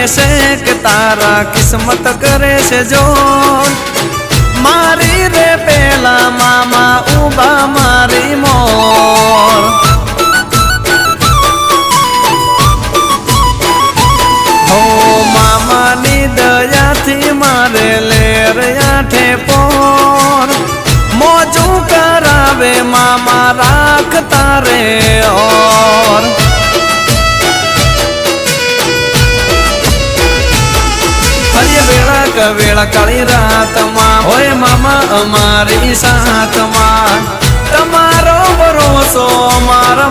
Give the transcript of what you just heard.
છે કે તારા કિસ્મત કરે છે જો મારી રે પેલા મામા ઉભા મારી મોર હો મામાની દયાથી મારે લેર આઠે પોર મોજું કરાવે મામા રાખતા રે ઓર વેળા કાળી રાતમાં હોય મામા અમારી સાથમાં તમારો ભરોસો મારા